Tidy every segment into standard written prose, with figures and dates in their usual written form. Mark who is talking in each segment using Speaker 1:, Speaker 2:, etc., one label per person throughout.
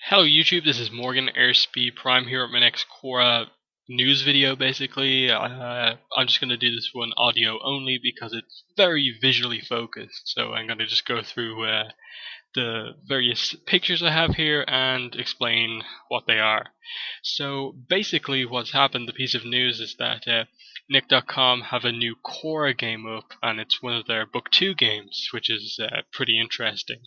Speaker 1: Hello YouTube, this is Morgan Airspeed Prime here at my next Quora news video basically. I'm just going to do this one audio only because it's very visually focused, so I'm going to just go through the various pictures I have here and explain what they are. So basically what's happened, the piece of news is that Nick.com have a new Quora game up, and it's one of their Book 2 games, which is pretty interesting.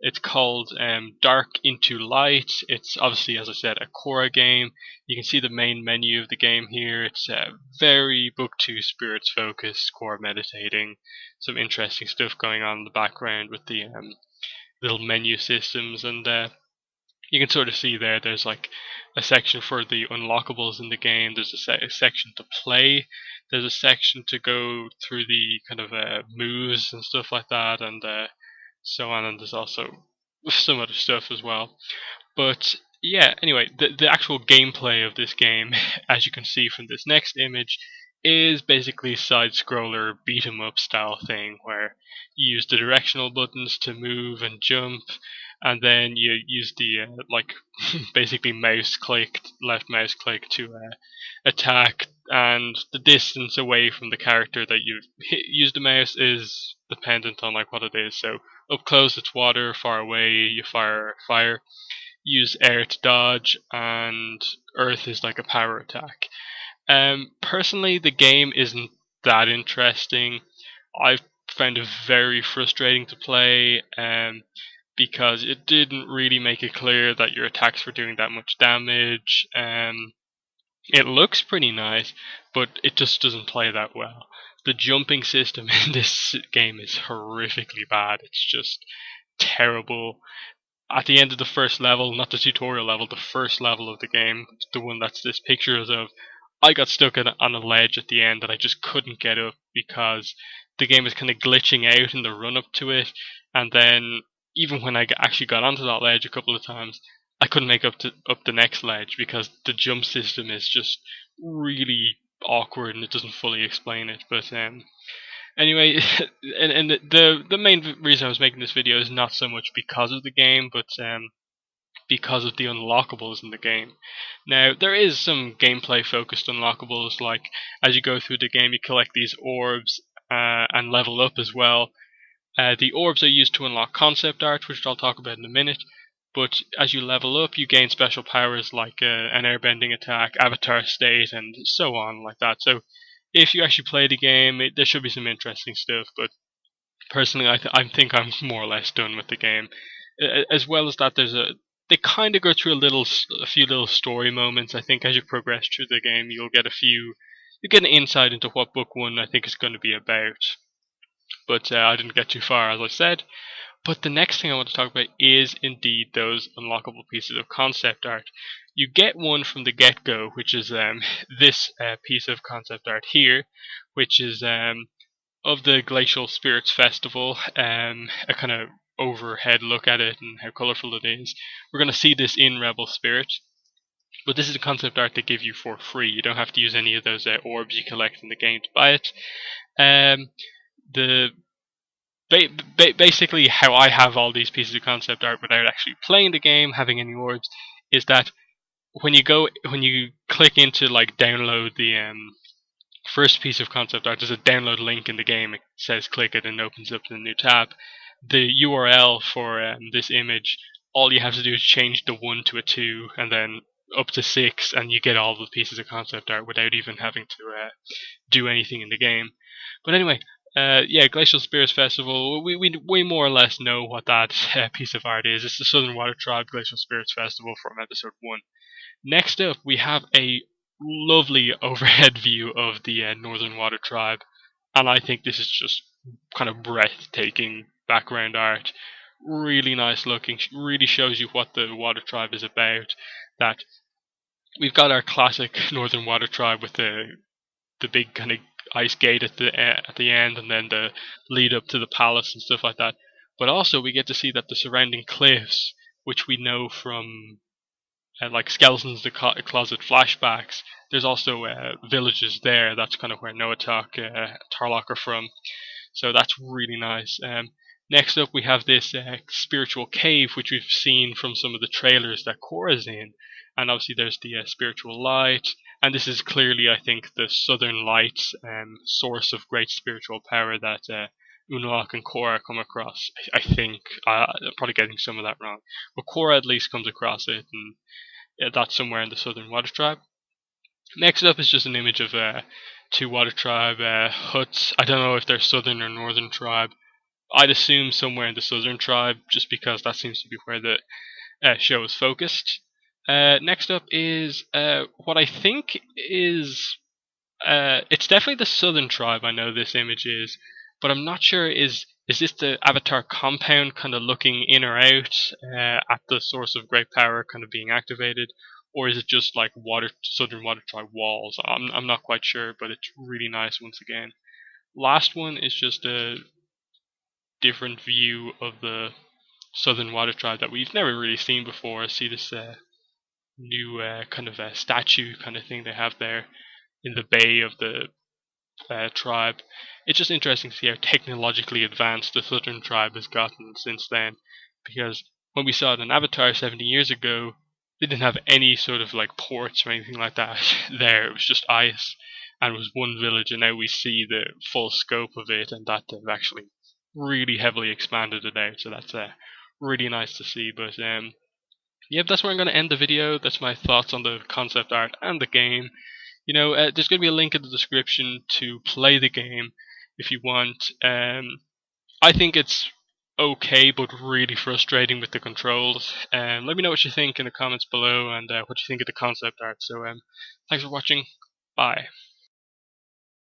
Speaker 1: It's called Dark into Light. It's obviously, as I said, a Quora game. You can see the main menu of the game here. It's very Book 2 spirits focused, Quora meditating, some interesting stuff going on in the background with the little menu systems, and you can sort of see there's like a section for the unlockables in the game. There's a section to play. There's a section to go through the kind of moves and stuff like that, and so on. And there's also some other stuff as well. But yeah, anyway, the actual gameplay of this game, as you can see from this next image, is basically side scroller beat 'em up style thing where you use the directional buttons to move and jump, and then you use the like basically mouse click, left mouse click to attack, and the distance away from the character that you use the mouse is dependent on like what it is. So up close it's water, far away you fire fire, use air to dodge, and earth is like a power attack. Personally, the game isn't that interesting. I found it very frustrating to play, because it didn't really make it clear that your attacks were doing that much damage. It looks pretty nice, but it just doesn't play that well. The jumping system in this game is horrifically bad. It's just terrible. At the end of the first level, not the tutorial level, the first level of the game, the one that's this pictures of, I got stuck on a ledge at the end that I just couldn't get up because the game was kind of glitching out in the run up to it, and then even when I actually got onto that ledge a couple of times, I couldn't make up the next ledge because the jump system is just really awkward and it doesn't fully explain it. But anyway, and the main reason I was making this video is not so much because of the game, but because of the unlockables in the game. Now, there is some gameplay focused unlockables, like as you go through the game, you collect these orbs and level up as well. The orbs are used to unlock concept art, which I'll talk about in a minute. But as you level up, you gain special powers like an airbending attack, avatar state, and so on, like that. So, if you actually play the game, there should be some interesting stuff. But personally, I think I'm more or less done with the game. As well as that, they kind of go through a few little story moments. I think as you progress through the game, you get an insight into what book one I think is going to be about. But I didn't get too far, as I said. But the next thing I want to talk about is indeed those unlockable pieces of concept art. You get one from the get-go, which is this piece of concept art here, which is of the Glacial Spirits Festival, a kind of overhead look at it and how colourful it is. We're going to see this in Rebel Spirit, but this is a concept art they give you for free. You don't have to use any of those orbs you collect in the game to buy it. The Basically how I have all these pieces of concept art without actually playing the game, having any orbs, is that when you click into like download the first piece of concept art, there's a download link in the game. It says click it and it opens up a new tab. The URL for this image, all you have to do is change the 1 to a 2 and then up to 6, and you get all the pieces of concept art without even having to do anything in the game. But anyway, yeah, Glacial Spirits Festival, we more or less know what that piece of art is. It's the Southern Water Tribe Glacial Spirits Festival from episode 1. Next up, we have a lovely overhead view of the Northern Water Tribe, and I think this is just kind of breathtaking background art. Really nice looking, really shows you what the Water Tribe is about. That we've got our classic Northern Water Tribe with the big kind of ice gate at the end, and then the lead up to the palace and stuff like that. But also we get to see that the surrounding cliffs, which we know from like Skeletons the Closet flashbacks, there's also villages there. That's kind of where Noatak, Tarlok are from. So that's really nice. Next up, we have this spiritual cave, which we've seen from some of the trailers that Korra's in, and obviously there's the spiritual light, and this is clearly, I think, the Southern Lights source of great spiritual power that Unalaq and Korra come across. I think I'm probably getting some of that wrong, but Korra at least comes across it, and that's somewhere in the Southern Water Tribe. Next up is just an image of two Water Tribe huts. I don't know if they're Southern or Northern Tribe. I'd assume somewhere in the Southern Tribe, just because that seems to be where the show is focused. Next up is what I think is it's definitely the Southern Tribe. I know this image is, but I'm not sure. Is this the Avatar compound kind of looking in or out at the source of great power kind of being activated, or is it just like Southern Water Tribe walls? I'm not quite sure, but it's really nice once again. Last one is just a different view of the Southern Water Tribe that we've never really seen before. I see this new kind of statue kind of thing they have there in the bay of the tribe. It's just interesting to see how technologically advanced the Southern Tribe has gotten since then. Because when we saw it in Avatar 70 years ago, they didn't have any sort of like ports or anything like that there. It was just ice and it was one village, and now we see the full scope of it, and that they've actually really heavily expanded it out. So that's really nice to see. But yep, that's where I'm going to end the video. That's my thoughts on the concept art and the game. There's going to be a link in the description to play the game if you want. I think it's okay, but really frustrating with the controls. Let me know what you think in the comments below, and what you think of the concept art. So, thanks for watching. Bye.